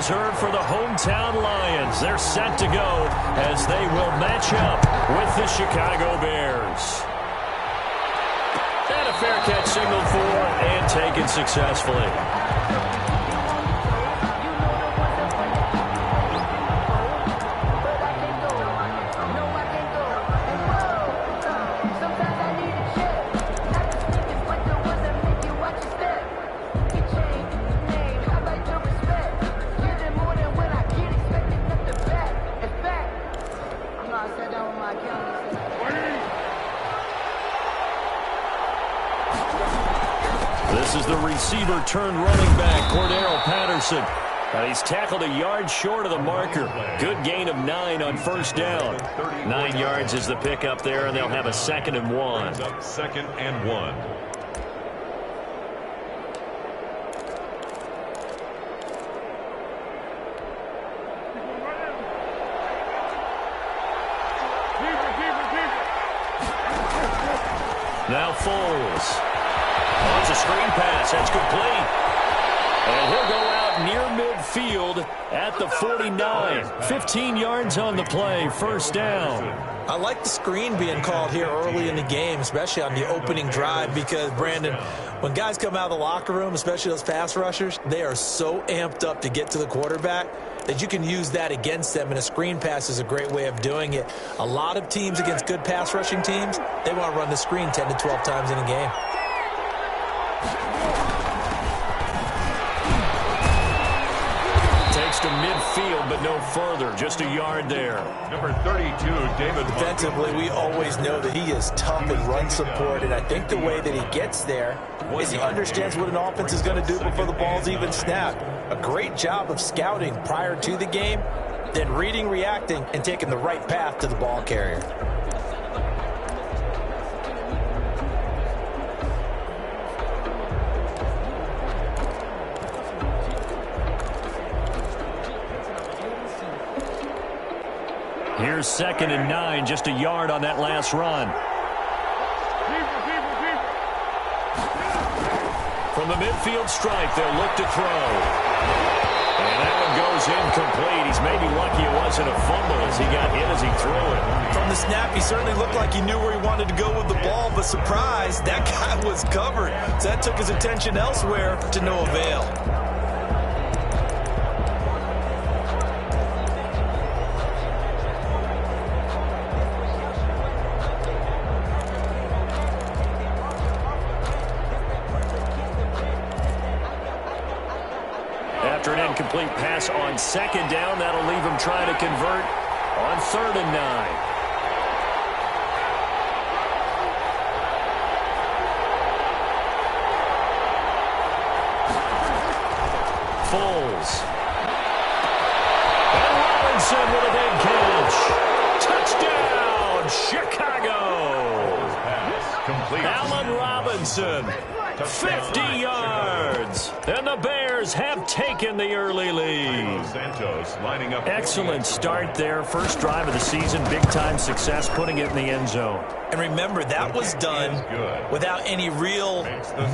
reserved for the hometown Lions. They're set to go as they will match up with the Chicago Bears. And a fair catch signaled for and taken successfully. This is the receiver turned running back, Cordero Patterson. He's tackled a yard short of the marker. Good gain of 9 on first down. 9 yards is the pickup there, and they'll have a 2nd and 1. 2nd and 1. Now Foles. Oh, it's a screen pass. That's complete. And he'll go out near midfield at the 49. 15 yards on the play. First down. I like the screen being called here early in the game, especially on the opening drive, because, Brandon, when guys come out of the locker room, especially those pass rushers, they are so amped up to get to the quarterback that you can use that against them, and a screen pass is a great way of doing it. A lot of teams against good pass rushing teams, they want to run the screen 10 to 12 times in a game. Takes to midfield, but no further. Just a yard there. Number 32, David. Defensively, we always know that he is tough in run support, and I think the way that he gets there is he understands what an offense is going to do before the ball's even snapped. A great job of scouting prior to the game, then reading, reacting, and taking the right path to the ball carrier. Here's 2nd and 9, just a yard on that last run. From the midfield stripe, they'll look to throw. And that one goes incomplete. He's maybe lucky it wasn't a fumble as he got hit as he threw it. From the snap, he certainly looked like he knew where he wanted to go with the ball, but surprise, that guy was covered. So that took his attention elsewhere to no avail. After an incomplete pass on 2nd down, that'll leave him trying to convert on 3rd and 9. Foles. And Robinson with a big catch. Touchdown, Chicago. Complete. Allen Robinson. 50 yards. And the Bears have taken the early lead. Santos lining up. Excellent start there. First drive of the season. Big-time success putting it in the end zone. And remember, that was done without any real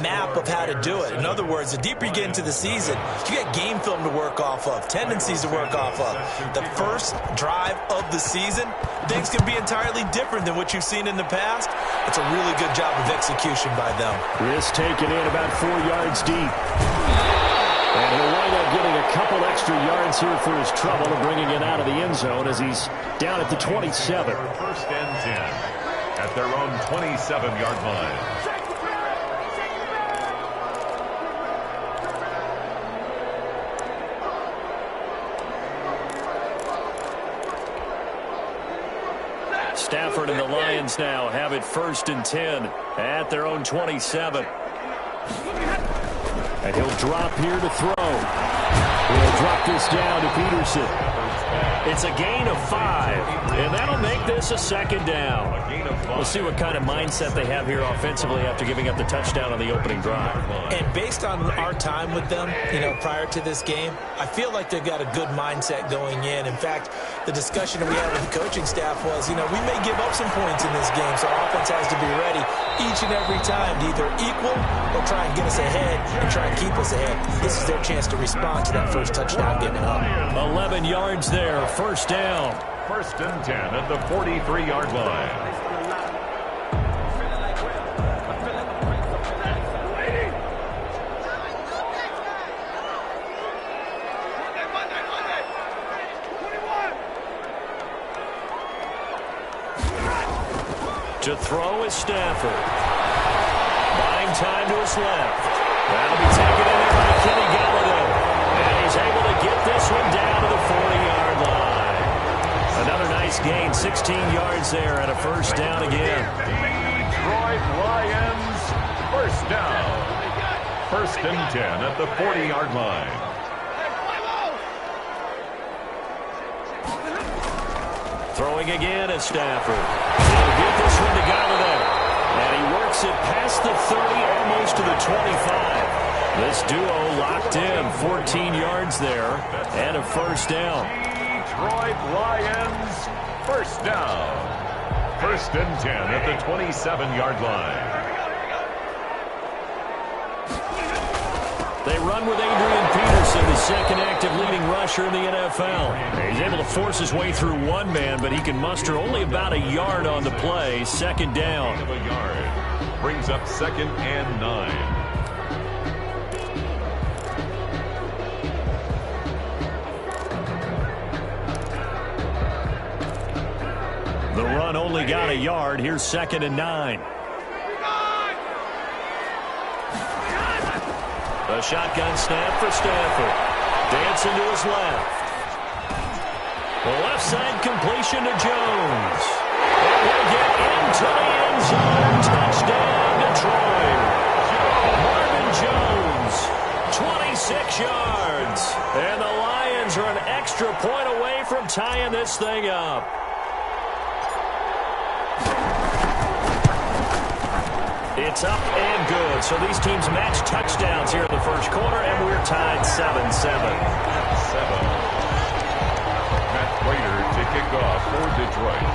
map of how to do it. In other words, the deeper you get into the season, you got game film to work off of, tendencies to work off of. The first drive of the season, things can be entirely different than what you've seen in the past. It's a really good job of execution by them. Risk taken in about 4 yards deep. And he'll wind up getting a couple extra yards here for his trouble and bringing it out of the end zone as he's down at the 27. 1st and 10 at their own 27-yard line. Stafford and the Lions now have it 1st and 10 at their own 27. And he'll drop here to throw. He'll drop this down to Peterson. It's a gain of 5, and that'll make this a 2nd down. We'll see what kind of mindset they have here offensively after giving up the touchdown on the opening drive. And based on our time with them, prior to this game, I feel like they've got a good mindset going in. In fact, the discussion that we had with the coaching staff was, we may give up some points in this game, so our offense has to be ready. each and every time to either equal or try and get us ahead and try and keep us ahead. This is their chance to respond to that first touchdown given up. 11 yards there, first down. 1st and 10 at the 43-yard line. To throw is Stafford. Buying time to his left. That'll be taken in there by Kenny Galladay. And he's able to get this one down to the 40-yard line. Another nice gain, 16 yards there and a first down again. Detroit Lions, first down. 1st and 10 at the 40-yard line. Throwing again at Stafford. He'll get this one to Galladay. And he works it past the 30, almost to the 25. This duo locked in, 14 yards there, and a first down. Detroit Lions, first down. 1st and 10 at the 27-yard line. They run with Adrian Peterson, the second active leading rusher in the NFL. He's able to force his way through one man, but he can muster only about a yard on the play. Second down. A yard. Brings up 2nd and 9. The run only got a yard. Here's 2nd and 9. A shotgun snap for Stafford. Dancing to his left. The left side completion to Jones. And he'll get into the end zone. Touchdown, Detroit. Marvin Jones, 26 yards. And the Lions are an extra point away from tying this thing up. It's up and good. So these teams match touchdowns here in the first quarter, and we're tied 7-7. Matt Prater to kick off for Detroit.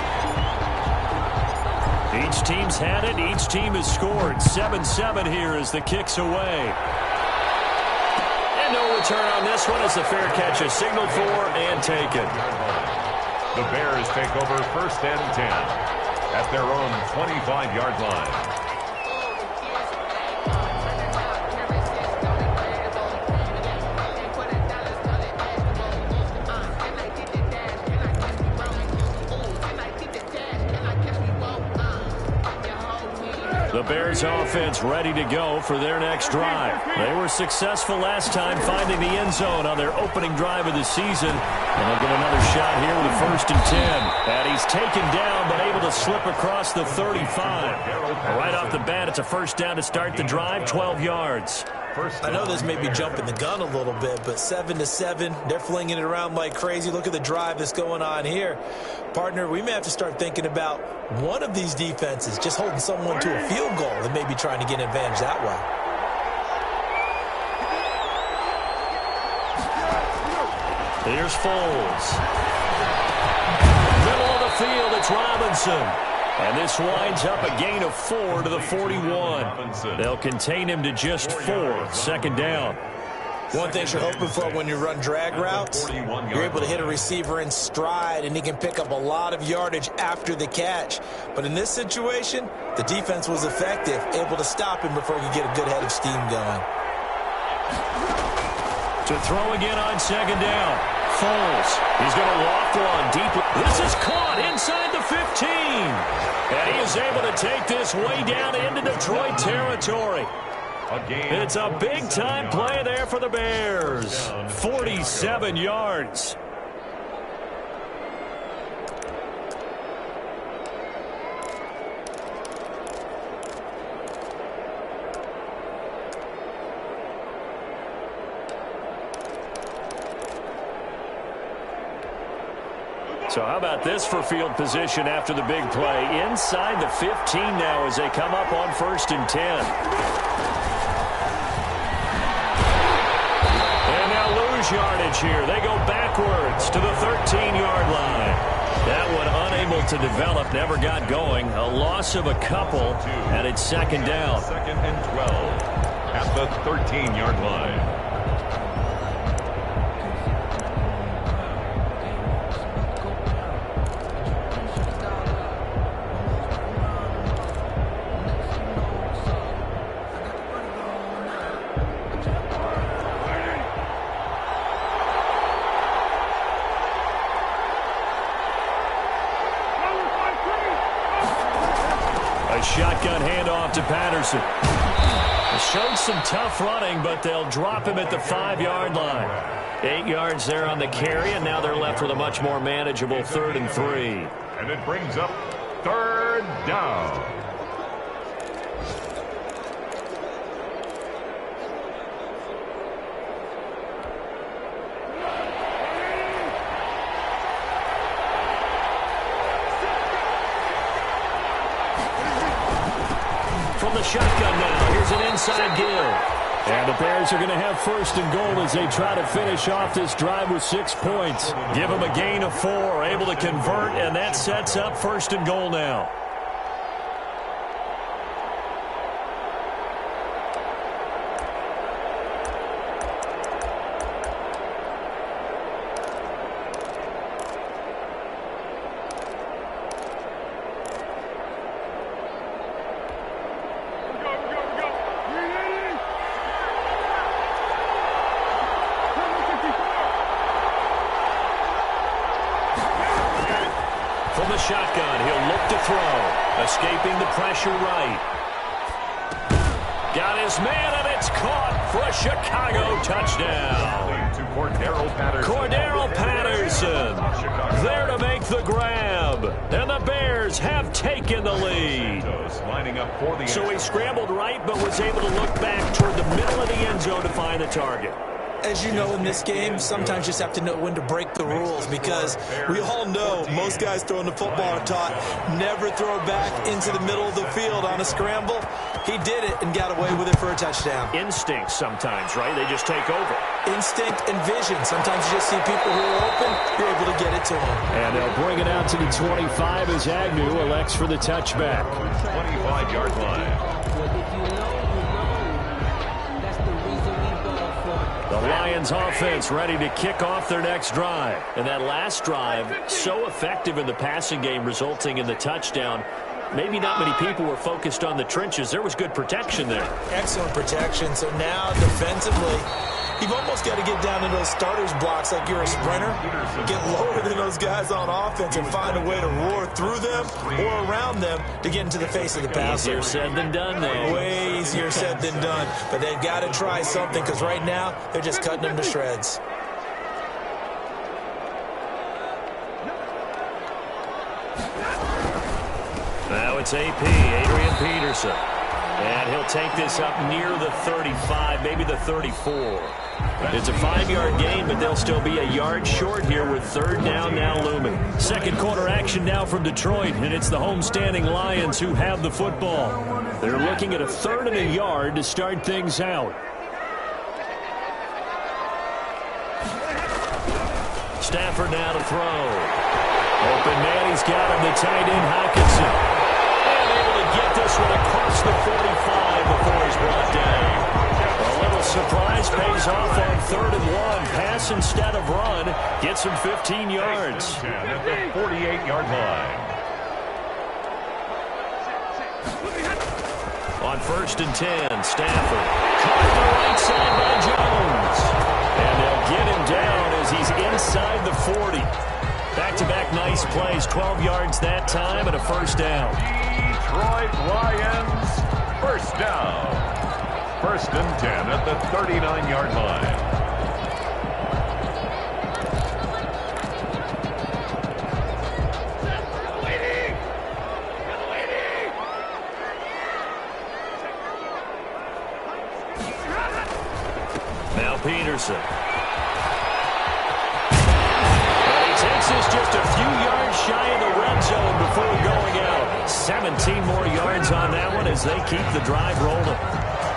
Each team's had it. Each team has scored. 7-7 here as the kick's away. And no return on this one as the fair catch is signaled for and taken. The Bears take over 1st and 10 at their own 25-yard line. The Bears offense ready to go for their next drive. They were successful last time finding the end zone on their opening drive of the season. And they'll get another shot here with a 1st and 10. And he's taken down but able to slip across the 35. Right off the bat, it's a first down to start the drive, 12 yards. I know this may be jumping the gun a little bit, but 7-7, they're flinging it around like crazy. Look at the drive that's going on here. Partner, we may have to start thinking about one of these defenses just holding someone to a field goal and maybe trying to get an advantage that way. Here's Foles. Middle of the field, it's Robinson. And this winds up a gain of 4 to the 41. They'll contain him to just 4. 2nd down. One thing you're hoping for when you run drag routes, you're able to hit a receiver in stride, and he can pick up a lot of yardage after the catch. But in this situation, the defense was effective, able to stop him before he could get a good head of steam going. To throw again on 2nd down. Foles. He's going to loft one deep. This is caught inside the 15. And he is able to take this way down into Detroit territory. It's a big-time play there for the Bears. 47 yards. So how about this for field position after the big play? Inside the 15 now as they come up on 1st and 10. And now lose yardage here. They go backwards to the 13-yard line. That one unable to develop, never got going. A loss of a couple, and it's second down. Second and 12 at the 13-yard line. Shotgun handoff to Patterson. Showed some tough running, but they'll drop him at the 5-yard line. 8 yards there on the carry, and now they're left with a much more manageable 3rd and 3. And it brings up 3rd down. From the shotgun now, here's an inside give. And the Bears are going to have 1st and goal as they try to finish off this drive with 6 points. Give them a gain of 4, able to convert, and that sets up 1st and goal now. From the shotgun, he'll look to throw. Escaping the pressure right. Got his man, and it's caught for a Chicago touchdown. To Cordero Patterson. There to make the grab. And the Bears have taken the lead. Lining up for the So he scrambled right, but was able to look back toward the middle of the end zone to find the target. As you know, in this game, sometimes you just have to know when to break the rules, because we all know most guys throwing the football are taught never throw back into the middle of the field on a scramble. He did it and got away with it for a touchdown. Instinct sometimes, right? They just take over. Instinct and vision. Sometimes you just see people who are open, you're able to get it to them. And they'll bring it out to the 25 as Agnew elects for the touchback. 25-yard line. The Lions offense ready to kick off their next drive. And that last drive, so effective in the passing game, resulting in the touchdown. Maybe not many people were focused on the trenches. There was good protection there. Excellent protection. So now defensively, you've almost got to get down to those starters blocks like you're a sprinter. Get lower than those guys on offense and find a way to roar through them or around them to get into the face of the passer. Easier said than done, though. Way easier said than done. But they've got to try something, because right now they're just cutting them to shreds. Now it's AP, Adrian Peterson. And he'll take this up near the 35, maybe the 34. It's a 5-yard gain, but they'll still be a yard short here with 3rd down now looming. Second quarter action now from Detroit, and it's the homestanding Lions who have the football. They're looking at a 3rd and a yard to start things out. Stafford now to throw. Open man, he's got him, the tight end Hockenson. Get this one across the 45 before he's brought down. A little surprise pays off on 3rd and 1. Pass instead of run. Gets him 15 yards. At the 48-yard line. On 1st and 10, Stafford. Caught the right side by Jones. And they'll get him down as he's inside the 40. Back-to-back nice plays. 12 yards that time and a 1st down. Detroit Lions, 1st down. 1st and 10 at the 39-yard line. Now Peterson. But he takes this just a few yards shy of the red zone before going out. 17 more yards on that one as they keep the drive rolling.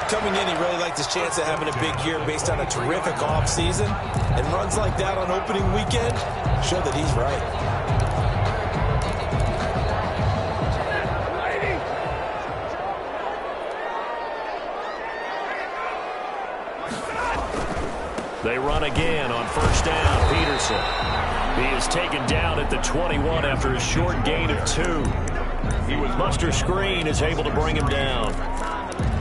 Coming in, he really liked his chance of having a big year based on a terrific offseason. And runs like that on opening weekend show that he's right. They run again on first down. Peterson. He is taken down at the 21 after a short gain of 2. Buster Screen is able to bring him down.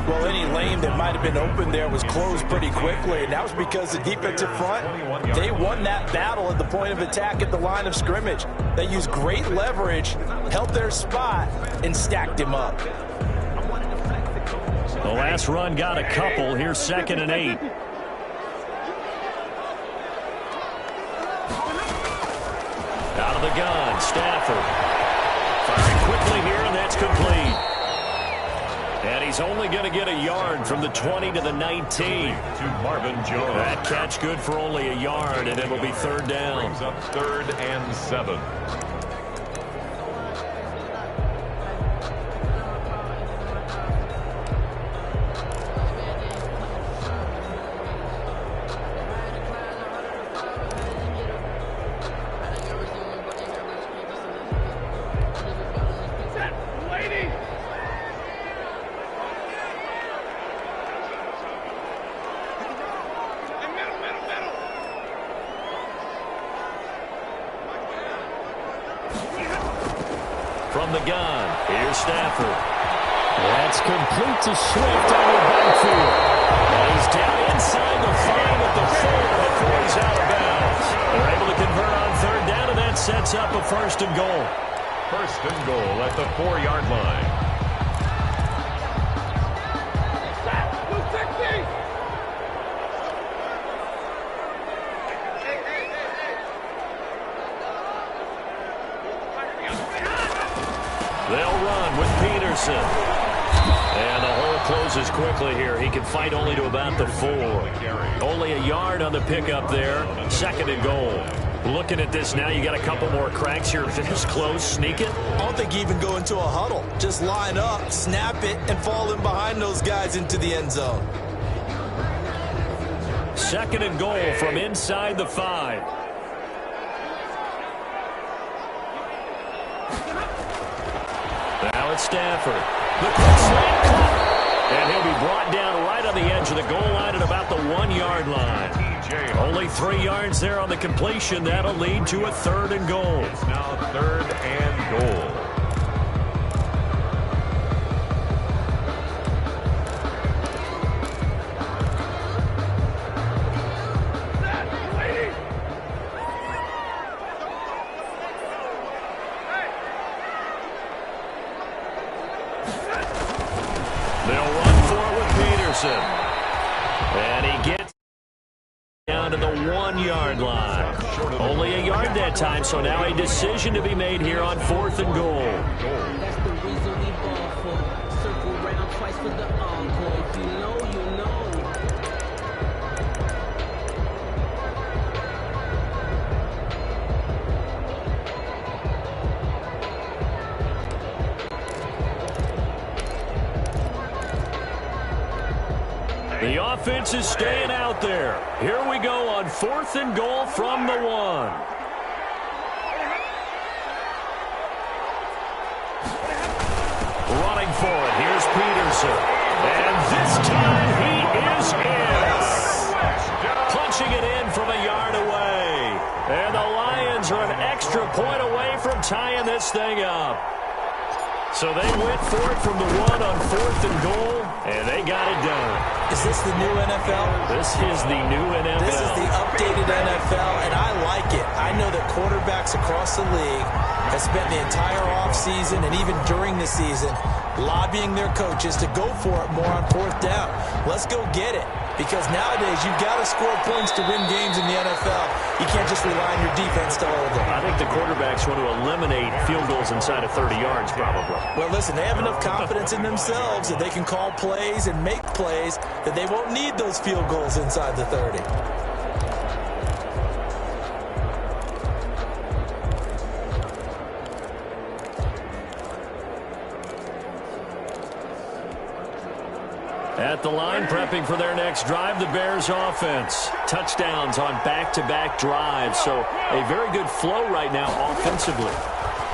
Well, any lane that might have been open there was closed pretty quickly, and that was because the defensive front, they won that battle at the point of attack at the line of scrimmage. They used great leverage, held their spot, and stacked him up. The last run got a couple. Here's 2nd and 8. Out of the gun, Stafford. Firing quickly here, and that's complete. And he's only going to get a yard from the 20 to the 19. To Marvin Jones. That catch good for only a yard, and it'll be 3rd down. Brings up 3rd and 7. From the gun, here's Stafford. That's complete to Swift on the backfield. And he's down inside the 5 at the 4 before he's out of bounds. They're able to convert on 3rd down, and that sets up a 1st and goal. 1st and goal at the 4-yard line. They'll run with Peterson. And the hole closes quickly here. He can fight only to about the 4. Only a yard on the pickup there. 2nd and goal. Looking at this now, you got a couple more cracks here. Finish close, sneak it. I don't think you even go into a huddle. Just line up, snap it, and fall in behind those guys into the end zone. 2nd and goal from inside the 5. Now it's Stafford. The quick slant cut. And he'll be brought down right on the edge of the goal line at about the 1-yard line. Only 3 yards there on the completion. That'll lead to a 3rd and goal. It's now 3rd and goal. They'll run for it with Peterson. And he gets down to the 1-yard line. Only a yard that time, so now a decision to be made here on 4th and goal. That's the reason we ball for. Circle round twice for the encore. If you know, you know. The offense is staying out there. Here we go on 4th and goal from the 1. Running for it. Here's Peterson. And this time he is in. Punching it in from a yard away. And the Lions are an extra point away from tying this thing up. So they went for it from the 1 on 4th and goal, and they got it done. Is this the new NFL? This is the new NFL. This is the updated NFL, and I like it. I know that quarterbacks across the league have spent the entire offseason and even during the season lobbying their coaches to go for it more on 4th down. Let's go get it. Because nowadays, you've got to score points to win games in the NFL. You can't just rely on your defense to hold them. I think the quarterbacks want to eliminate field goals inside of 30 yards, probably. Well, listen, they have enough confidence in themselves that they can call plays and make plays that they won't need those field goals inside the 30. At the line, prepping for their next drive, the Bears offense. Touchdowns on back-to-back drives, so a very good flow right now offensively.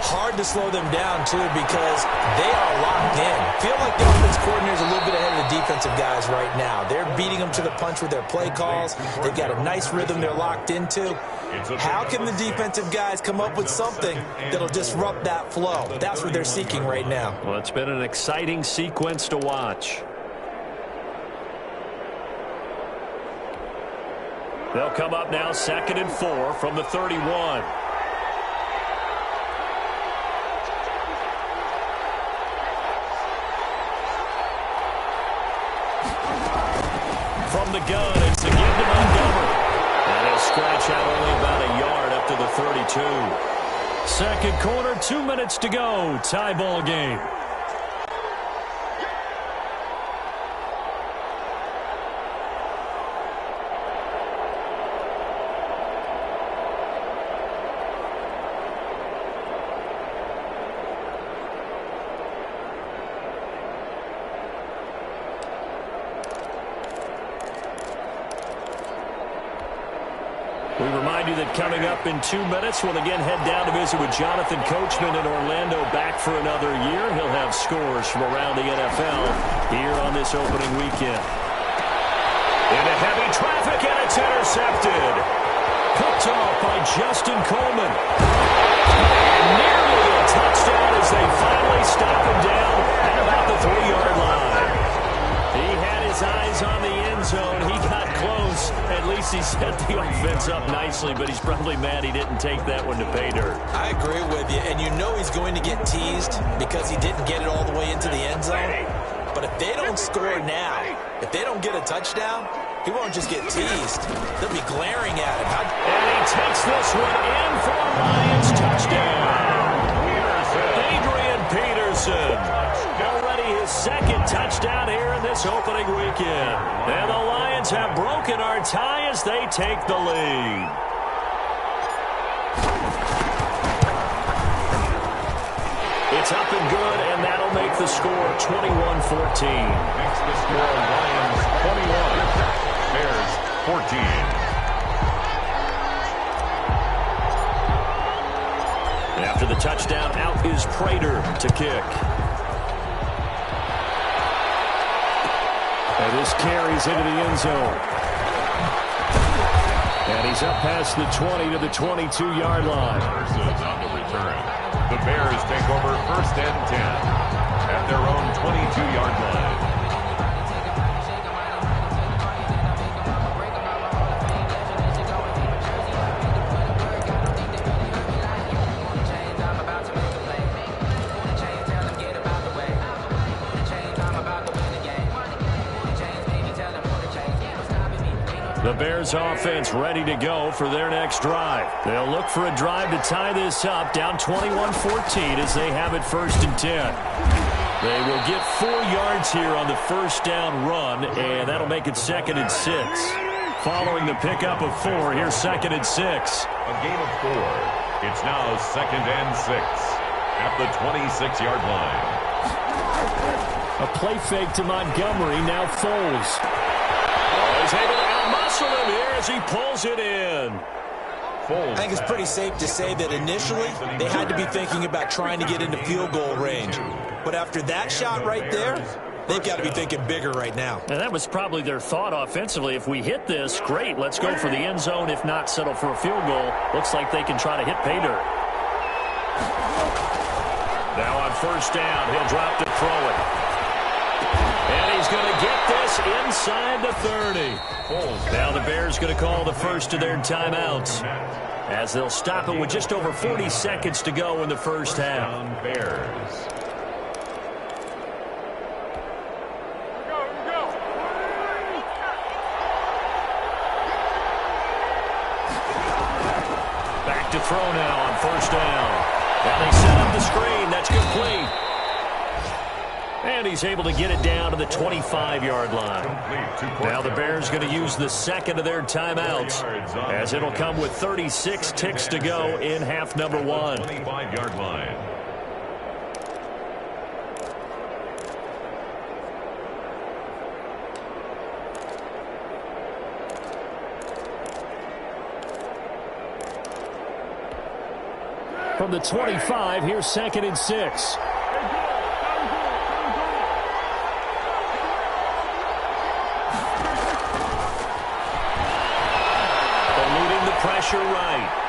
Hard to slow them down, too, because they are locked in. Feel like the offense coordinator is a little bit ahead of the defensive guys right now. They're beating them to the punch with their play calls. They've got a nice rhythm they're locked into. How can the defensive guys come up with something that'll disrupt that flow? That's what they're seeking right now. Well, it's been an exciting sequence to watch. They'll come up now 2nd and 4 from the 31. From the gun, it's again to Montgomery. And he'll scratch out only about a yard up to the 32. Second quarter, 2 minutes to go. Tie ball game. We remind you that coming up in 2 minutes, we'll again head down to visit with Jonathan Coachman in Orlando, back for another year. He'll have scores from around the NFL here on this opening weekend. Into heavy traffic, and it's intercepted. Picked off by Justin Coleman. And nearly a touchdown as they finally stop him down at about the 3-yard line. He had his eyes on the end zone. He got close. At least he set the offense up nicely, but he's probably mad he didn't take that one to pay dirt. I agree with you, and you know he's going to get teased because he didn't get it all the way into the end zone. But if they don't score now, if they don't get a touchdown, he won't just get teased. They'll be glaring at him. And he takes this one in for a Lions touchdown. Adrian Peterson. Already his second touchdown here in this opening weekend. And the Lions have broken our tie as they take the lead. It's up and good, and that'll make the score 21-14. Makes the score Lions 21, Bears 14. After the touchdown, out is Prater to kick. And this carries into the end zone. And he's up past the 20 to the 22-yard line. Versus on the return. The Bears take over 1st and 10 at their own 22-yard line. The Bears offense ready to go for their next drive. They'll look for a drive to tie this up, down 21-14 as they have it 1st and 10. They will get 4 yards here on the first down run, and that'll make it 2nd and 6. Following the pickup of 4, here's 2nd and 6. A gain of 4. It's now 2nd and 6 at the 26-yard line. A play fake to Montgomery, now Foles. He's able to out-muscle him here as he pulls it in. I think it's pretty safe to say that initially they had to be thinking about trying to get into field goal range. But after that shot right there, they've got to be thinking bigger right now. And that was probably their thought offensively. If we hit this, great, let's go for the end zone. If not, settle for a field goal. Looks like they can try to hit pay dirt. Now on first down, he'll drop to throw it. And he's going to get this inside the 30. Now the Bears going to call the first of their timeouts as they'll stop it with just over 40 seconds to go in the first half. Bears. Back to throw now on first down. And they set up the screen. That's complete. And he's able to get it down to the 25-yard line. Now the Bears going to use the second of their timeouts as it'll come with 36 ticks to go in half number 1. 25-yard line. From the 25, here's 2nd and 6. Eluding the pressure right.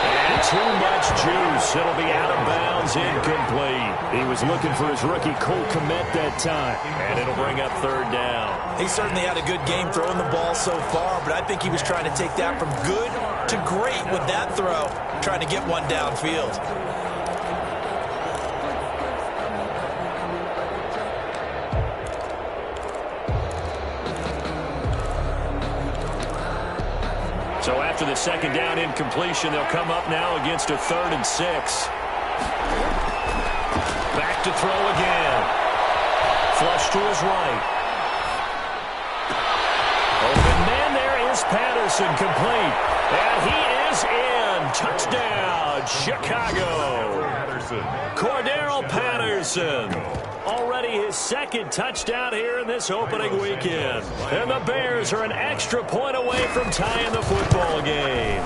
And too much juice. It'll be out of bounds, incomplete. He was looking for his rookie Cole Kmet that time. And it'll bring up 3rd down. He certainly had a good game throwing the ball so far, but I think he was trying to take that from good to great with that throw, trying to get one downfield. So after the 2nd down incompletion, they'll come up now against a 3rd and 6. Back to throw again. Flush to his right. Open man, there is Patterson, complete. And he is in. Touchdown, Chicago. Cordero Patterson. Already his 2nd touchdown here in this opening weekend. And the Bears are an extra point away from tying the football game.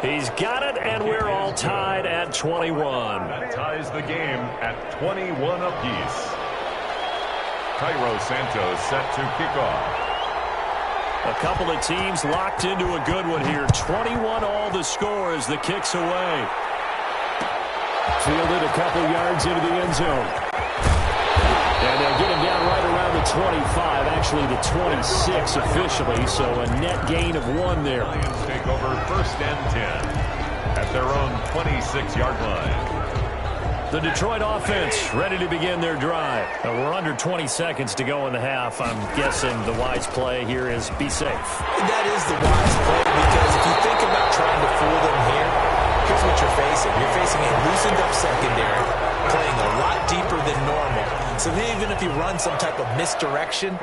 He's got it, and we're all tied at 21. That ties the game at 21 apiece. Cairo Santos set to kick off. A couple of teams locked into a good one here. 21 all the score as the kick's away. Fielded a couple yards into the end zone. And they'll get him down right around the 25, actually the 26 officially, so a net gain of 1 there. Lions take over 1st and 10 at their own 26-yard line. The Detroit offense ready to begin their drive. We're under 20 seconds to go in the half. I'm guessing the wise play here is be safe. That is the wise play, because if you think about trying to fool them here, here's what you're facing. You're facing a loosened up secondary, playing a lot deeper than normal. So even if you run some type of misdirection,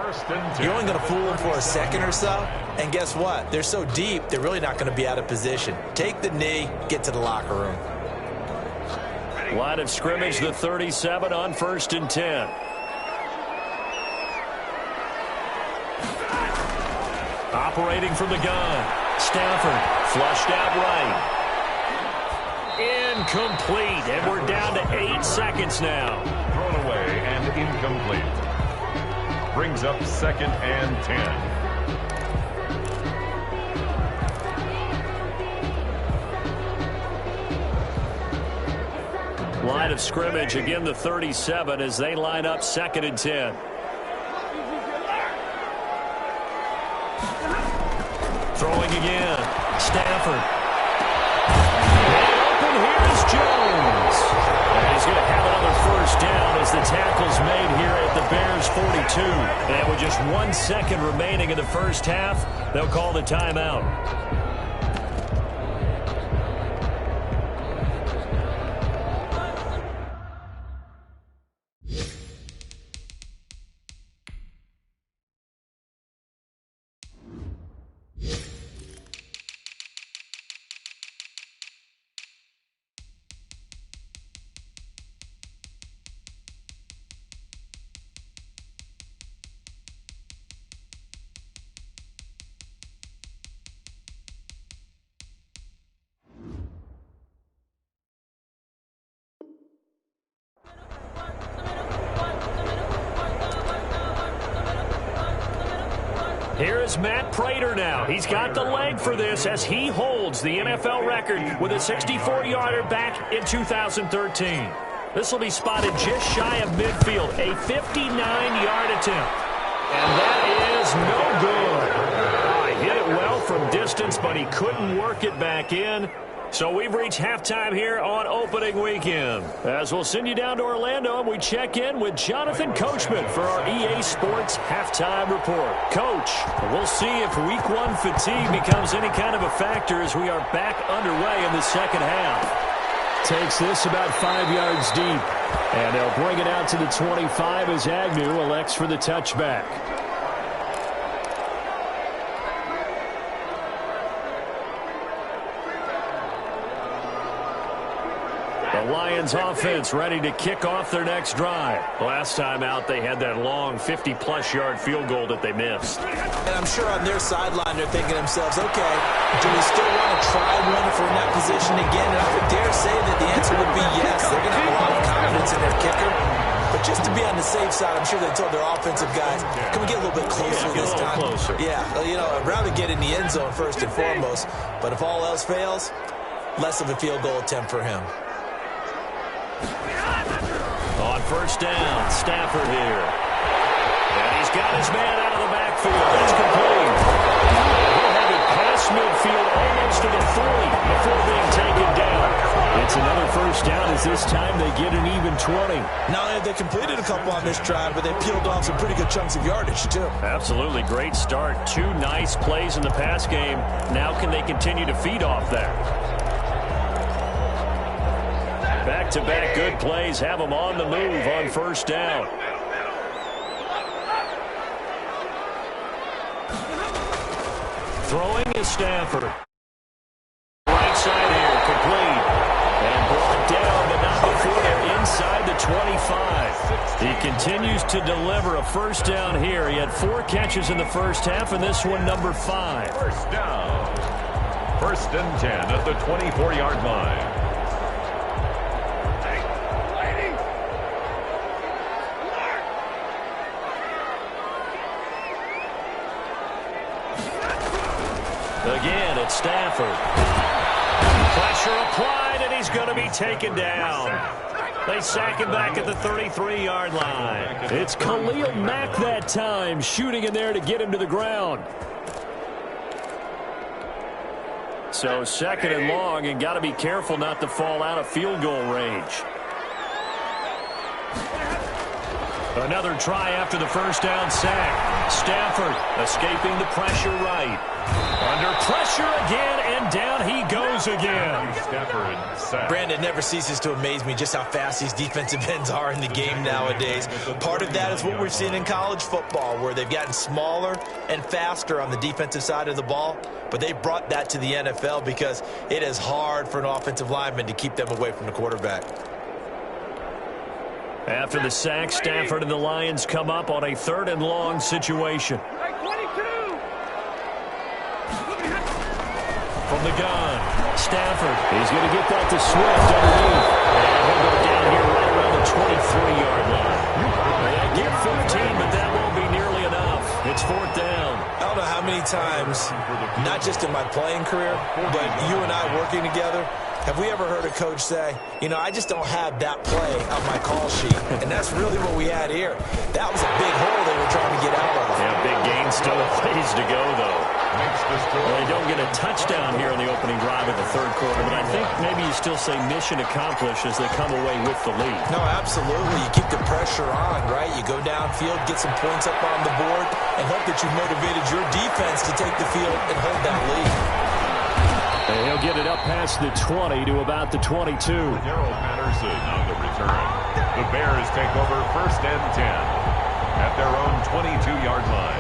you're only going to fool them for a second or so. And guess what? They're so deep, they're really not going to be out of position. Take the knee, get to the locker room. Line of scrimmage, the 37 on 1st and 10. Operating from the gun. Stafford flushed out right. Incomplete, and we're down to 8 seconds now. Thrown away and incomplete. Brings up 2nd and 10. Line of scrimmage, again the 37 as they line up 2nd and 10. Throwing again. Stafford. And open here is Jones. And he's going to have another 1st down as the tackle's made here at the Bears 42. And with just 1 second remaining in the 1st half, they'll call the timeout. Here is Matt Prater now. He's got the leg for this as he holds the NFL record with a 64-yarder back in 2013. This will be spotted just shy of midfield, a 59-yard attempt. And that is no good. He hit it well from distance, but he couldn't work it back in. So we've reached halftime here on opening weekend. As we'll send you down to Orlando, and we check in with Jonathan Coachman for our EA Sports Halftime Report. Coach, we'll see if Week 1 fatigue becomes any kind of a factor as we are back underway in the 2nd half. Takes this about 5 yards deep. And they'll bring it out to the 25 as Agnew elects for the touchback. The Lions offense ready to kick off their next drive. Last time out, they had that long 50-plus yard field goal that they missed. And I'm sure on their sideline they're thinking to themselves, okay, do we still want to try one if we're in that position again, and I would dare say that the answer would be yes. They're going to have a lot of confidence in their kicker. But just to be on the safe side, I'm sure they told their offensive guys, can we get a little bit closer this time? Closer. Yeah, I'd rather get in the end zone first and foremost. But if all else fails, less of a field goal attempt for him. On first down, Stafford here. And he's got his man out of the backfield. That's complete. He'll have it past midfield almost to the 40 before being taken down. It's another first down as this time they get an even 20. Not only have they completed a couple on this drive, but they peeled off some pretty good chunks of yardage, too. Absolutely great start. 2 nice plays in the pass game. Now can they continue to feed off that? Back-to-back good plays have them on the move on first down. Throwing is Stafford. Right side here, complete. And brought down, but not before they're inside the 25. He continues to deliver a first down here. He had 4 catches in the first half, and this one number 5. First down. First and 10 at the 24-yard line. Again, it's Stafford. Pressure applied, and he's going to be taken down. They sack him back at the 33-yard line. It's Khalil Mack that time, shooting in there to get him to the ground. So second and long, and got to be careful not to fall out of field goal range. Another try after the first down sack. Stafford escaping the pressure right. Under pressure again, and down he goes again. Brandon, never ceases to amaze me just how fast these defensive ends are in the game nowadays. Part of that is what we've seen in college football, where they've gotten smaller and faster on the defensive side of the ball. But they brought that to the NFL because it is hard for an offensive lineman to keep them away from the quarterback. After the sack, Stafford and the Lions come up on a 3rd and long situation. From the gun, Stafford, he's going to get that to Swift underneath. And he'll go down here right around the 23-yard line. They get 15, but that won't be nearly enough. It's 4th down. I don't know how many times, not just in my playing career, but you and I working together, have we ever heard a coach say, I just don't have that play on my call sheet. And that's really what we had here. That was a big hole they were trying to get out of. Yeah, big gain, still a ways to go, though. Well, they don't get a touchdown here in the opening drive of the 3rd quarter, but I think maybe you still say mission accomplished as they come away with the lead. No, absolutely. You keep the pressure on, right? You go downfield, get some points up on the board, and hope that you motivated your defense to take the field and hold that lead. And he'll get it up past the 20 to about the 22. Daryl Patterson on the return. The Bears take over 1st and 10 at their own 22-yard line.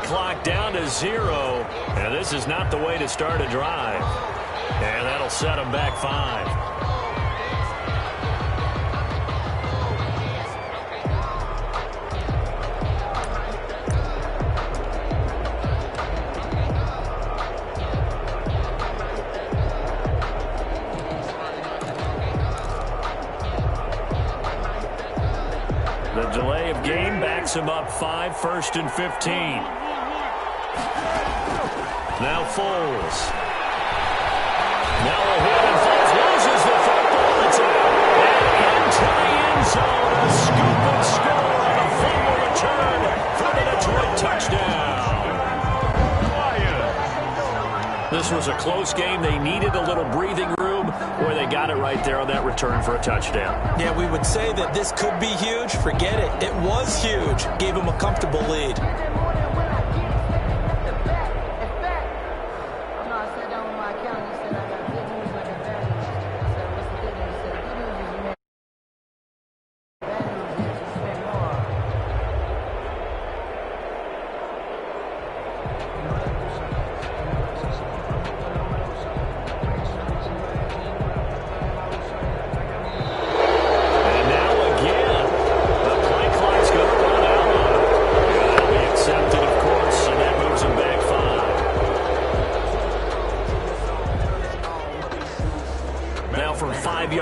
Clock down to 0, and this is not the way to start a drive. And that'll set them back 5. The delay of game backs him up 5, 1st and 15. Now Foles. Now a hit and Foles loses the football. It's out. And into the end zone. A scoop and score on a fumble return for the Detroit touchdown. This was a close game. They needed a little breathing room, where they got it right there on that return for a touchdown. Yeah, we would say that this could be huge. Forget it. It was huge. Gave them a comfortable lead.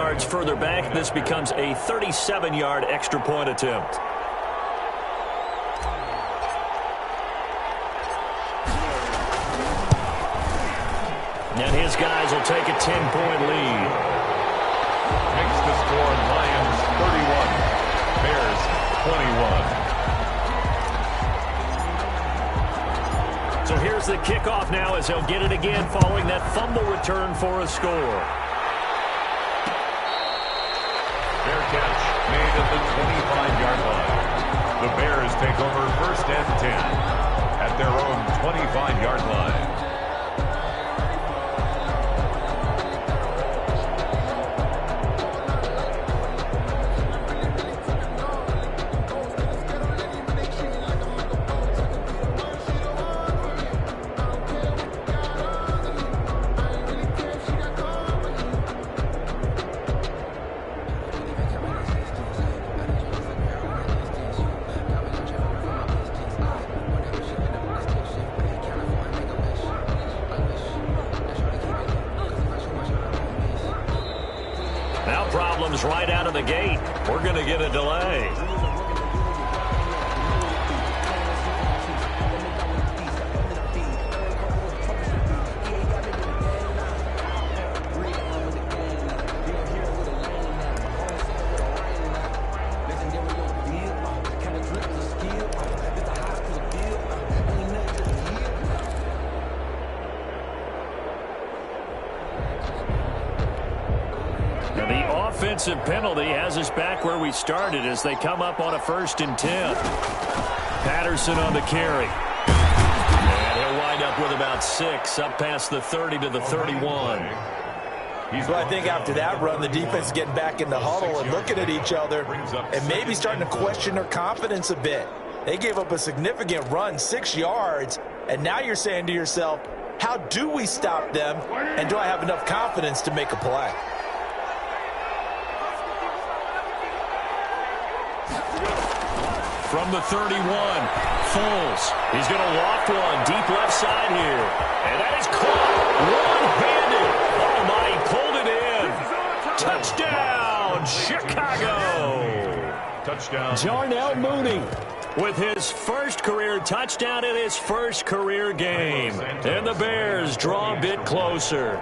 yards further back. This becomes a 37-yard extra point attempt. And his guys will take a 10-point lead. Makes the score Lions 31, Bears 21. So here's the kickoff now as he'll get it again following that fumble return for a score. Fair catch made at the 25-yard line. The Bears take over 1st and 10 at their own 25-yard line. Right out of the gate. We're going to get a delay. Offensive penalty has us back where we started as they come up on a 1st and 10. Patterson on the carry. And he'll wind up with about 6 up past the 30 to the 31. So I think after that run, the defense is getting back in the huddle and looking at each other and maybe starting to question their confidence a bit. They gave up a significant run, 6 yards, and now you're saying to yourself, how do we stop them, and do I have enough confidence to make a play? From the 31, Foles. He's going to loft one deep left side here. And that is caught one-handed. Oh, my, he pulled it in. Touchdown, Chicago. Touchdown. Darnell Mooney with his first career touchdown in his first career game. And the Bears draw a bit closer.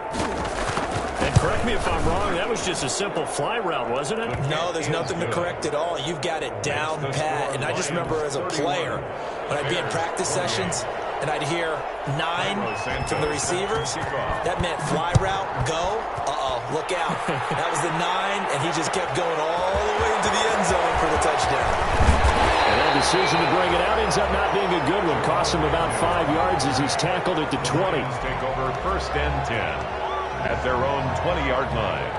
And correct me if I'm wrong, that was just a simple fly route, wasn't it? No, there's nothing to correct at all. You've got it down pat. And I just remember as a player, when I'd be in practice sessions and I'd hear 9 from the receivers, that meant fly route, go, look out. That was the 9, and he just kept going all the way into the end zone for the touchdown. And that decision to bring it out ends up not being a good one. Costs him about 5 yards as he's tackled at the 20. Take over 1st and 10. At their own 20-yard line.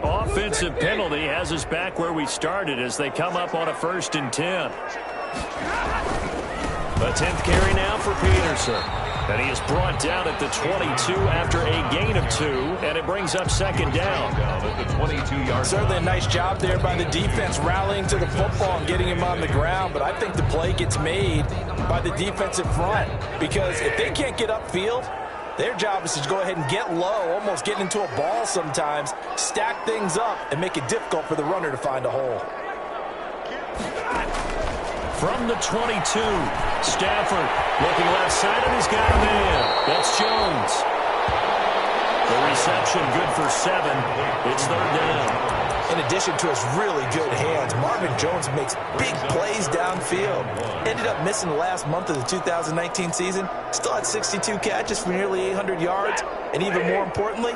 Offensive penalty has us back where we started as they come up on a 1st and 10. The 10th carry now for Peterson. And he is brought down at the 22 after a gain of 2, and it brings up 2nd down. At the 22-yard. Certainly a nice job there by the defense rallying to the football and getting him on the ground, but I think the play gets made by the defensive front because if they can't get upfield, their job is to go ahead and get low, almost get into a ball sometimes, stack things up, and make it difficult for the runner to find a hole. From the 22, Stafford looking left side, and he's got a man. That's Jones. The reception, good for 7. It's third down. In addition to his really good hands, Marvin Jones makes big plays downfield. Ended up missing the last month of the 2019 season. Still had 62 catches for nearly 800 yards. And even more importantly,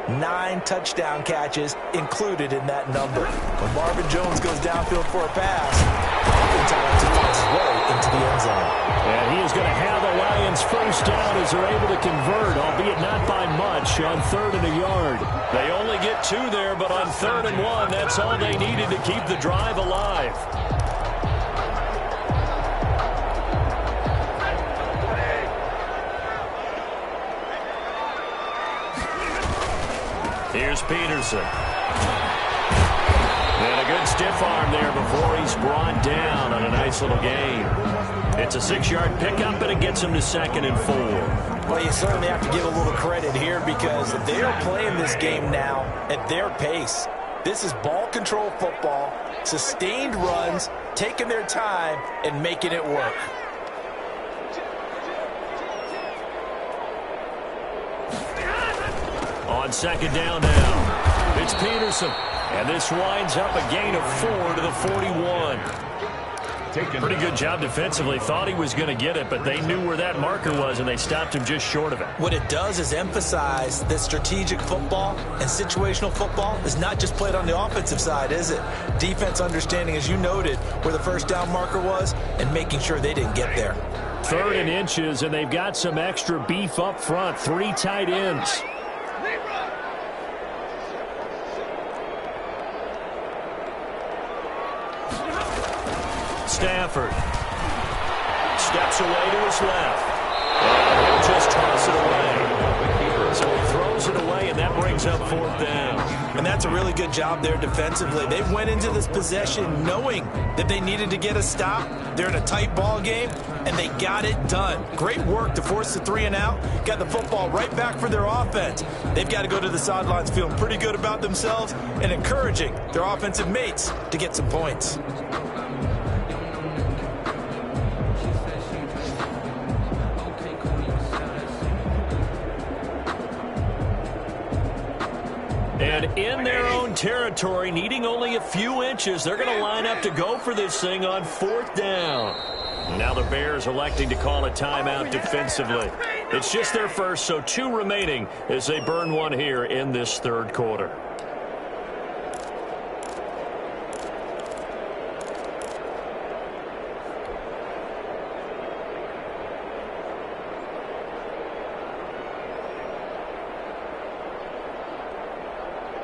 9 touchdown catches included in that number. When Marvin Jones goes downfield for a pass, oftentimes he finds his way into the end zone. And he is going to have the Lions first down as they're able to convert, albeit not by much, on 3rd and a yard. They only get 2 there, but on 3rd and 1, that's all they needed to keep the drive alive. Here's Peterson. And a good stiff arm there before he's brought down on a nice little gain. It's a 6-yard pickup, and it gets him to 2nd and 4. Well, you certainly have to give a little credit here because they are playing this game now at their pace. This is ball control football, sustained runs, taking their time, and making it work. On 2nd down now, it's Peterson. And this winds up a gain of 4 to the 41. Pretty good job defensively. Thought he was going to get it, but they knew where that marker was, and they stopped him just short of it. What it does is emphasize that strategic football and situational football is not just played on the offensive side, is it? Defense understanding, as you noted, where the first down marker was and making sure they didn't get there. 3rd and inches, and they've got some extra beef up front. 3 tight ends. Stafford steps away to his left. And he'll just toss it away. So he throws it away, and that brings up 4th down. And that's a really good job there defensively. They went into this possession knowing that they needed to get a stop. They're in a tight ball game, and they got it done. Great work to force the 3 and out. Got the football right back for their offense. They've got to go to the sidelines feeling pretty good about themselves and encouraging their offensive mates to get some points. And in their own territory, needing only a few inches, they're going to line up to go for this thing on 4th down. Now the Bears electing to call a timeout defensively. It's just their first, so 2 remaining as they burn 1 here in this 3rd quarter.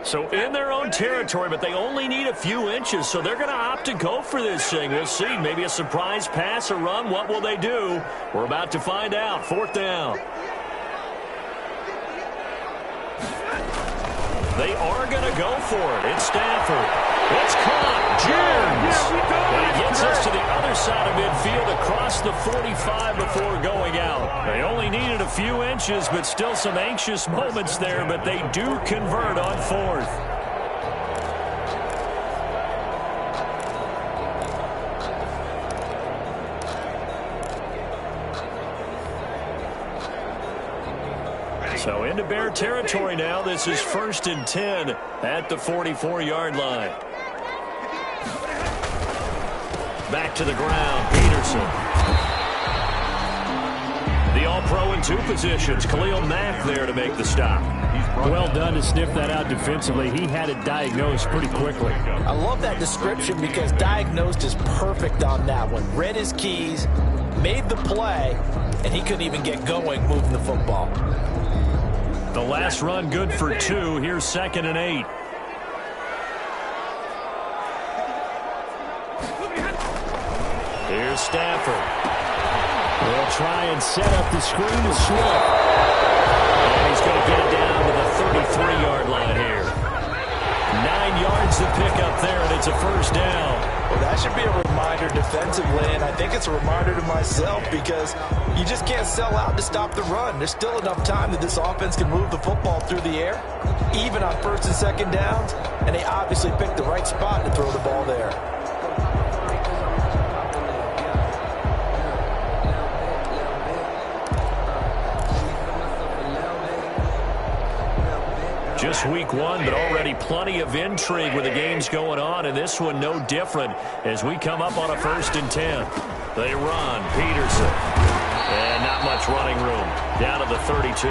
So in their own territory, but they only need a few inches, so they're going to opt to go for this thing. We'll see. Maybe a surprise pass or run. What will they do? We're about to find out. 4th down. They are going to go for it. It's Stafford. It's caught. Jones. And he gets us to the other side of midfield across the 45 before going out. They only needed a few inches, but still some anxious moments there, but they do convert on 4th. So into Bear territory now. This is 1st and 10 at the 44-yard line. Back to the ground, Peterson. The All-Pro in 2 positions. Khalil Mack there to make the stop. Well done to sniff that out defensively. He had it diagnosed pretty quickly. I love that description because diagnosed is perfect on that one. Read his keys, made the play, and he couldn't even get going moving the football. The last run good for 2. Here's 2nd and 8. Here's Stafford. They'll try and set up the screen to Swift. And he's going to get it down to the 33-yard line here. 9 yards to pick up there, and it's a 1st down. Well, that should be a reminder defensively, and I think it's a reminder to myself because you just can't sell out to stop the run. There's still enough time that this offense can move the football through the air, even on 1st and 2nd downs, and they obviously picked the right spot to throw the ball there. Just week one, but already plenty of intrigue with the games going on, and this one no different as we come up on a 1st and 10. They run. Peterson. And not much running room. Down to the 32.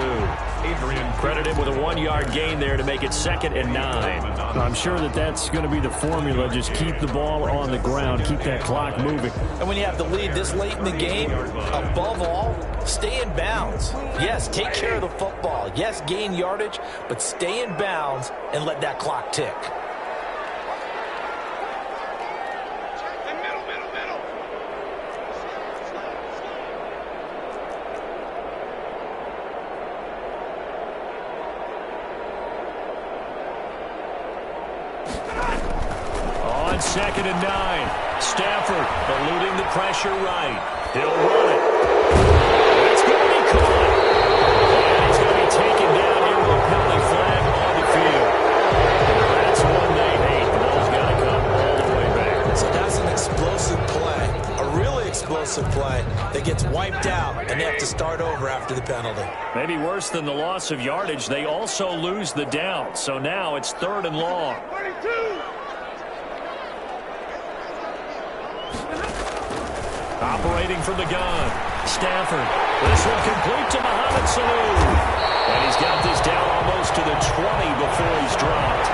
Adrian credited with a 1-yard gain there to make it 2nd and 9. I'm sure that's going to be the formula. Just keep the ball on the ground. Keep that clock moving. And when you have the lead this late in the game, above all, stay in bounds. Yes, take care of the football. Yes, gain yardage, but stay in bounds and let that clock tick. On 2nd and 9, Stafford eluding the pressure right. He'll run it. It's going to be caught. And he's going to be taken down here with a penalty flag on the field. That's one they hate. The ball's got to come all the way back. So that's an explosive play, a really explosive play that gets wiped out, and they have to start over after the penalty. Maybe worse than the loss of yardage, they also lose the down. So now it's 3rd and long. Operating from the gun, Stafford. This one complete to Mohamed Sanu. And he's got this down almost to the 20 before he's dropped.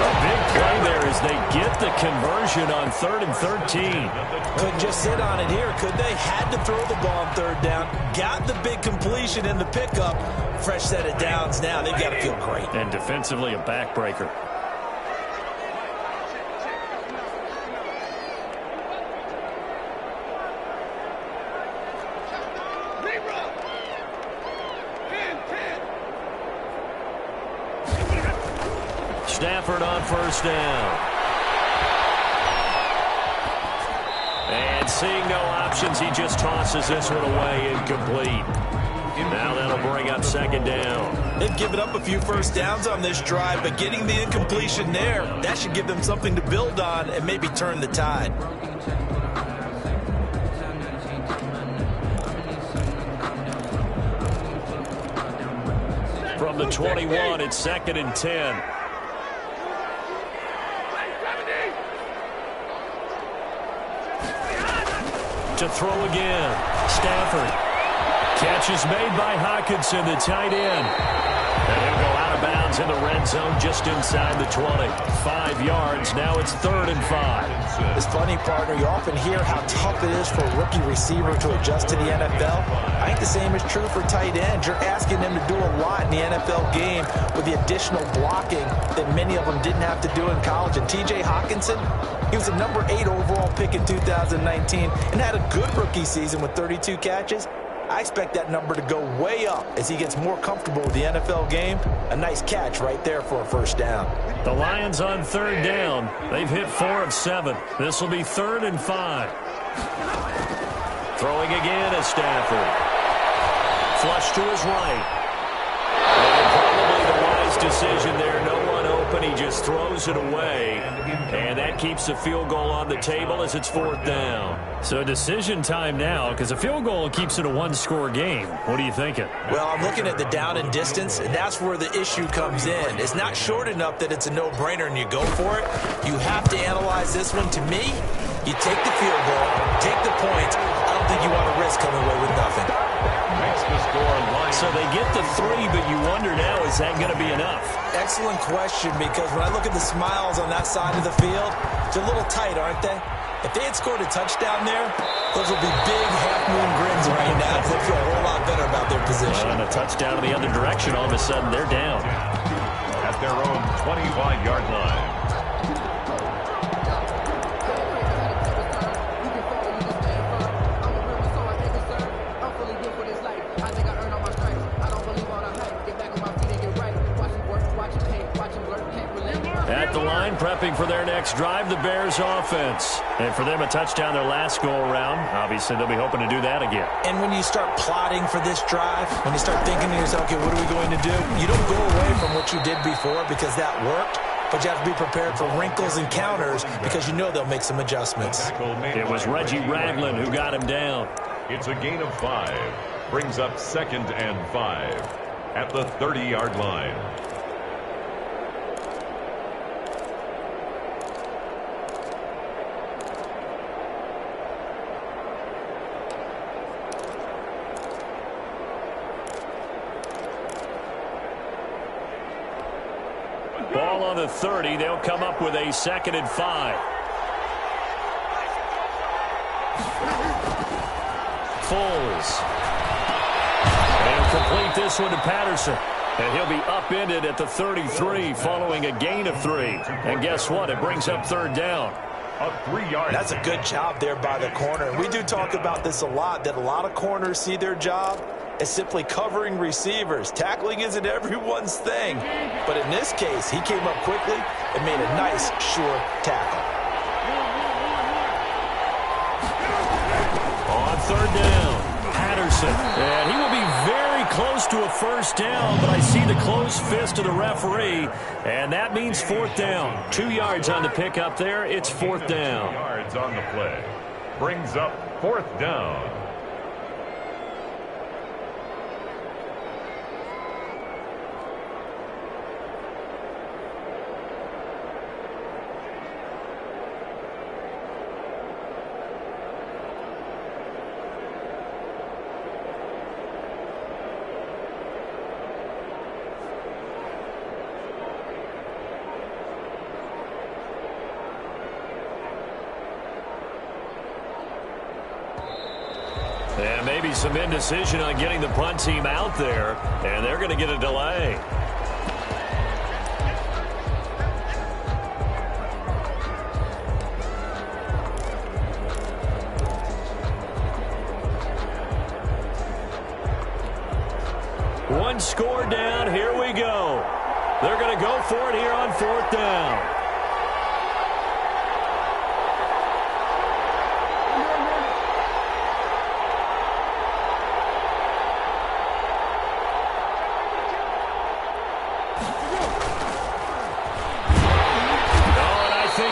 A big play there as they get the conversion on 3rd and 13. Couldn't just sit on it here, could they? Had to throw the ball on 3rd down. Got the big completion in the pickup. Fresh set of downs now. They've got to feel great. And defensively a backbreaker. Stafford on 1st down. And seeing no options, he just tosses this one away incomplete. Now that'll bring up 2nd down. They've given up a few 1st downs on this drive, but getting the incompletion there, that should give them something to build on and maybe turn the tide. From the 21, it's 2nd and 10. To throw again. Stafford. Catch is made by Hawkinson, the tight end. And he'll go out of bounds in the red zone just inside the 20. 5 yards. Now it's 3rd and 5. It's funny, partner. You often hear how tough it is for a rookie receiver to adjust to the NFL. I think the same is true for tight ends. You're asking them to do a lot in the NFL game with the additional blocking that many of them didn't have to do in college. And T.J. Hawkinson, he was a number 8 overall pick in 2019 and had a good rookie season with 32 catches. I expect that number to go way up as he gets more comfortable with the NFL game. A nice catch right there for a 1st down. The Lions on 3rd down. They've hit 4 of 7. This will be 3rd and 5. Throwing again is Stafford. Flush to his right. And probably the wise decision there. No one open. He just throws it away. And that keeps the field goal on the table as it's 4th down. So decision time now, because a field goal keeps it a 1-score game. What are you thinking? Well, I'm looking at the down and distance, and that's where the issue comes in. It's not short enough that it's a no-brainer and you go for it. You have to analyze this one. To me, you take the field goal, take the points. I don't think you want to risk coming away with nothing. Makes the score line. So they get the 3, but you wonder now, is that going to be enough? Excellent question, because when I look at the smiles on that side of the field, they're a little tight, aren't they? If they had scored a touchdown there, those would be big half-moon grins right now because they feel a whole lot better about their position. And a touchdown in the other direction, all of a sudden they're down. At their own 25-yard line. At the line, prepping for their next drive, the Bears offense. And for them, a touchdown their last go-around. Obviously, they'll be hoping to do that again. And when you start plotting for this drive, when you start thinking to yourself, okay, what are we going to do? You don't go away from what you did before because that worked, but you have to be prepared for wrinkles and counters because you know they'll make some adjustments. It was Reggie Ragland who got him down. It's a gain of 5. Brings up 2nd and 5 at the 30-yard line. Ball on the 30. They'll come up with a 2nd and 5. Foles. And complete this one to Patterson. And he'll be upended at the 33 following a gain of 3. And guess what? It brings up 3rd down. A 3-yard. That's a good job there by the corner. And we do talk about this a lot, that a lot of corners see their job as simply covering receivers. Tackling isn't everyone's thing. But in this case, he came up quickly and made a nice, sure tackle. On 3rd down, Patterson. And he will be very close to a 1st down, but I see the closed fist of the referee, and that means 4th down. 2 yards on the pickup there. It's 4th down. 2 yards on the play. Brings up 4th down. And maybe some indecision on getting the punt team out there, and they're going to get a delay. One score down. Here we go. They're going to go for it here on 4th down.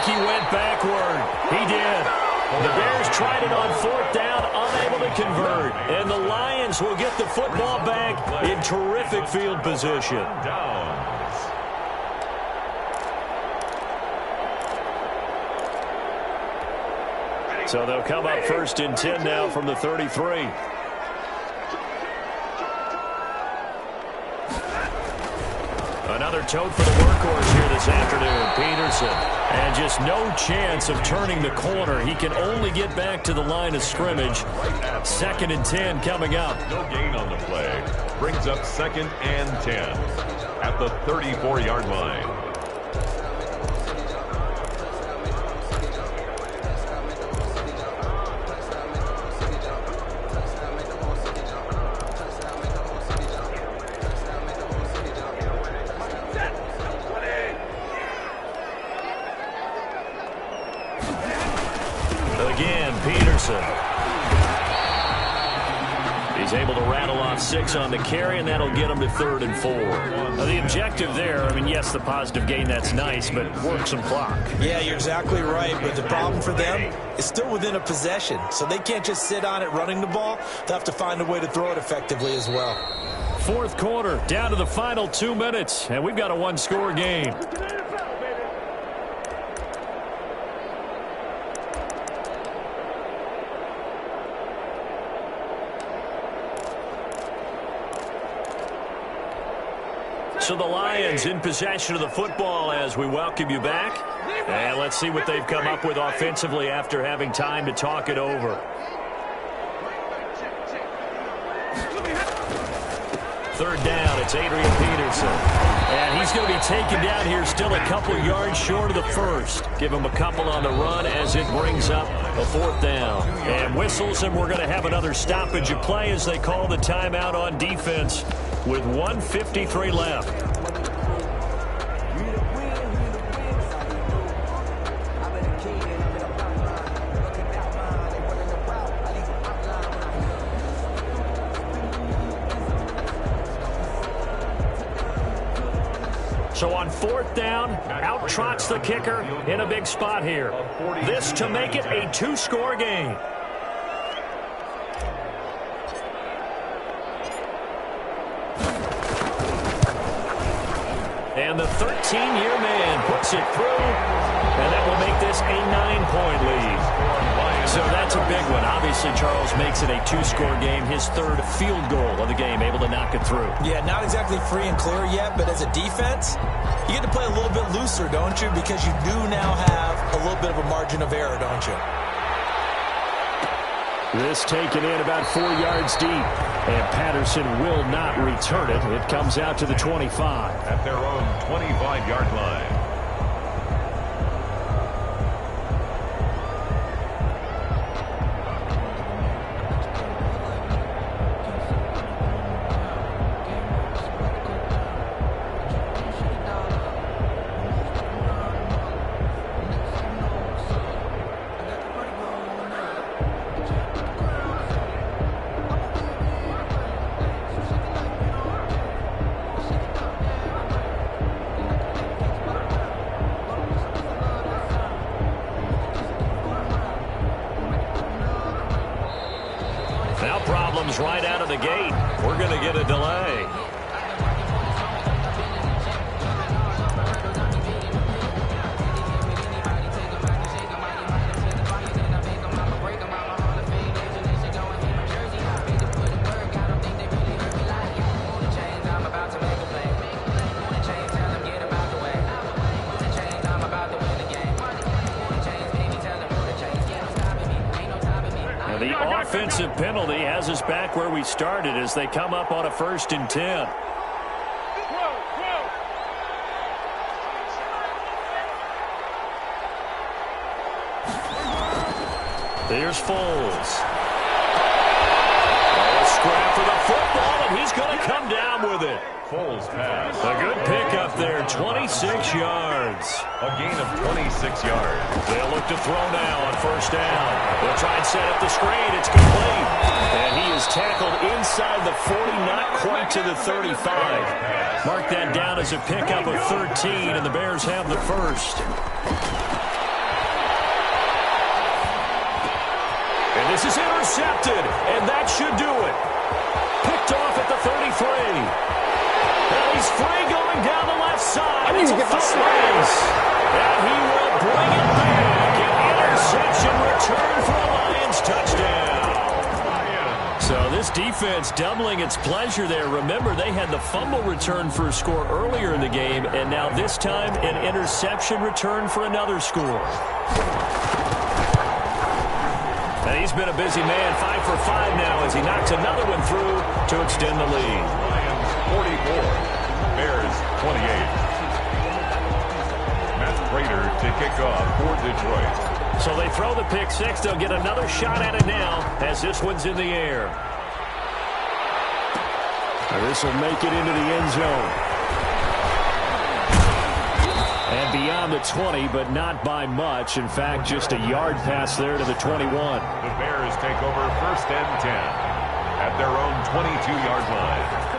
He went backward. He did. The Bears tried it on 4th down, unable to convert. And the Lions will get the football back in terrific field position. Downs. So they'll come up 1st and 10 now from the 33. Another tote for the workhorse here this afternoon, Peterson. And just no chance of turning the corner. He can only get back to the line of scrimmage. 2nd and 10 coming up. No gain on the play. Brings up 2nd and 10 at the 34-yard line. Again, Peterson. He's able to rattle off 6 on the carry, and that'll get him to 3rd and 4. Now, the objective there, I mean, yes, the positive gain, that's nice, but work some clock. Yeah, you're exactly right, but the problem for them is still within a possession, so they can't just sit on it running the ball. They'll have to find a way to throw it effectively as well. 4th quarter, down to the final 2 minutes, and we've got a 1-score game. So the Lions in possession of the football as we welcome you back. And let's see what they've come up with offensively after having time to talk it over. 3rd down, it's Adrian Peterson. And he's going to be taken down here still a couple yards short of the 1st. Give him a couple on the run as it brings up a 4th down. And whistles, and we're going to have another stoppage of play as they call the timeout on defense with 1:53 left. So on 4th down, out trots the kicker in a big spot here. This to make it a 2-score game. And the 13-year man puts it through, and that will make this a 9-point lead. So that's a big one. Obviously, Charles makes it a two-score game. His third field goal of the game, able to knock it through. Yeah, not exactly free and clear yet, but as a defense, you get to play a little bit looser, don't you? Because you do now have a little bit of a margin of error, don't you? This taken in about 4 yards deep, and Patterson will not return it. It comes out to the 25. At their own 25-yard line. Right out of the gate. We're going to get a delay. Offensive penalty has us back where we started as they come up on a 1st and 10. Here's Foles. A scrap for the football, and he's going to come down with it. Foles pass. A good pickup there, 26 yards. A gain of 26 yards. They'll look to throw now on 1st down. They'll try and set up the screen. It's complete. And he is tackled inside the 40, not quite to the 35. Mark that down as a pickup of 13, and the Bears have the first. And this is intercepted, and that should do it. Picked off at the 33. And he's free going down the left side. It's a foot race. And he will bring it back. An interception return for a Lions touchdown. So this defense doubling its pleasure there. Remember, they had the fumble return for a score earlier in the game, and now this time an interception return for another score. And he's been a busy man, 5 for 5 now as he knocks another one through to extend the lead. Lions 44, Bears 28. Matt Prater to kick off for Detroit. So they throw the pick six. They'll get another shot at it now as this one's in the air. This will make it into the end zone. And beyond the 20, but not by much. In fact, just a yard pass there to the 21. The Bears take over 1st and 10 at their own 22-yard line.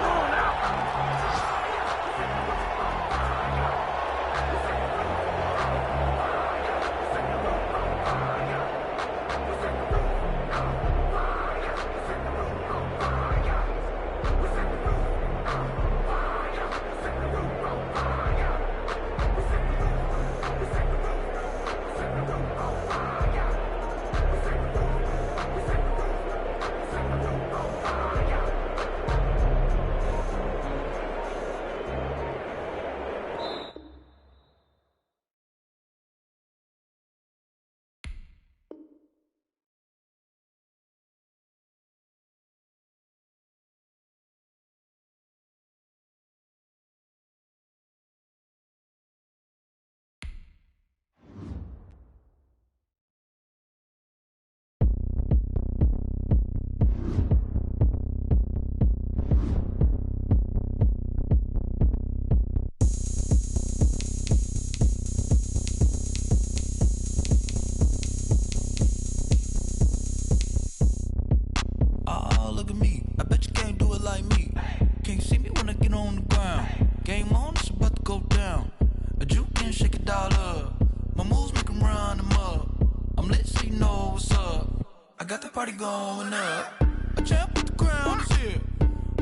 Party going up. A champ with the crown is here.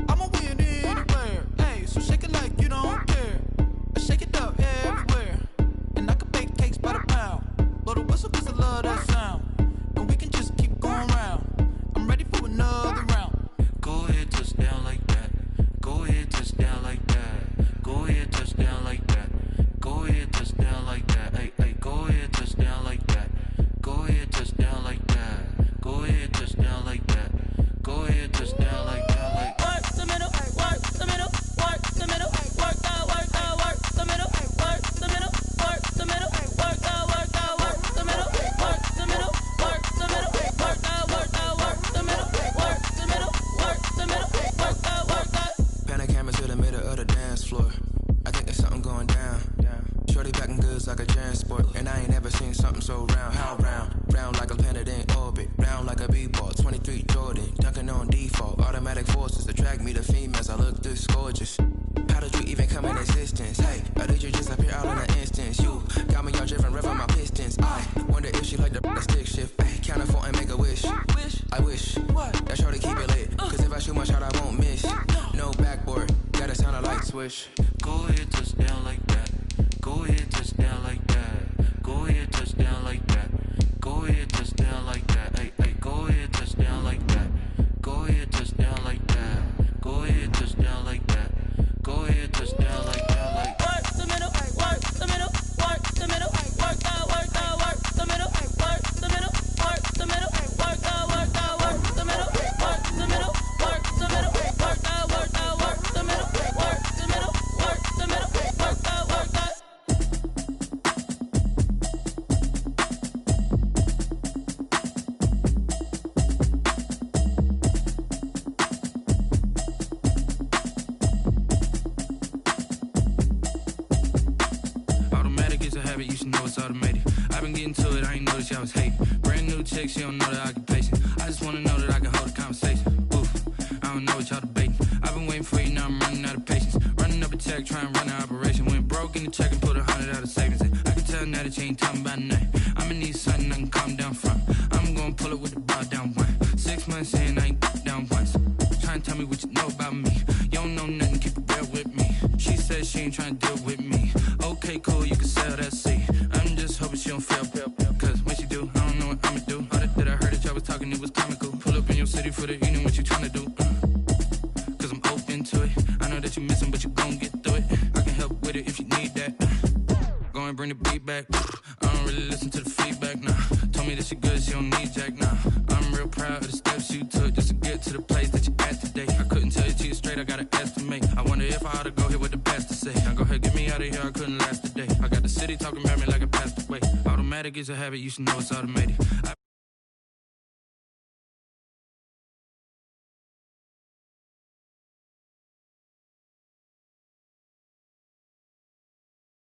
I'ma win anywhere. Hey, so shake it like you don't care. I shake it up everywhere. And I can bake cakes by the pound. Blow the whistle 'cause I love that sound. And we can just packing goods like a transport. And I ain't never seen something so round. How round? Round like a planet in orbit. Round like a b-ball. 23 Jordan. Dunking on default. Automatic forces attract me to females. I look this gorgeous. How did you even come in existence? Hey, or did you just appear out in an instance? You got me all driven, revving my pistons. I wonder if she like the stick shift. Hey, count it 4 and make a wish. I wish that shorty keep it lit. Cause if I shoot my shot, I won't miss. No backboard, gotta sound a light switch. Go ahead, touch down like that. Go ahead, touch down like that. Go ahead, touch down like that. Go ahead, touch down like that. Hey, hey, go ahead, touch down like that. Go ahead, touch down like that. Go ahead, touch down like that. Go ahead, touch down like that. Like work the middle, work the middle, work the middle, work that, work the middle, work the middle, work the middle, work that, work the middle, work the middle, work the middle, work that, work the middle, work the middle, work the middle, work that, work that. automatic is a habit, you should know it's automated. I've been getting to it, I ain't noticed y'all was hating. Brand new chick, she don't know the occupation. I just wanna know that I can hold a conversation. Oof, I don't know what y'all debating. I've been waiting for you, now I'm running out of patience. Running up a check, trying to run an operation. Went broke in the check and put 100 out of savings in. I can tell now that you ain't talking about nothing. I'ma need something I can calm down from. I'm gonna pull it with the bar down one. 6 months in, I ain't down once. Trying to tell me what you know about me. You don't know nothing, keep it real with me. She says she ain't trying to deal with me. Okay, cool, you can sell that seat. I'm just hoping she don't fail. Cause when she do, I don't know what I'ma do. All that I heard that y'all was talking, it was comical. Pull up in your city for the evening, what you trying to do? Cause I'm open to it. I know that you missing, but you gon' get through it. I can help with it if you need that. Go and bring the beat back. I don't really listen to the feedback, nah. Told me that she good, she don't need jack, nah. I'm real proud of the steps you took just to get to the place that you at today. I couldn't tell you to you straight, I gotta estimate. I wonder if I ought to go here with the best to say. Now go ahead, get me out of here, I couldn't last a day. I got the city talking about me like I passed away. Automatic is a habit, you should know it's automated.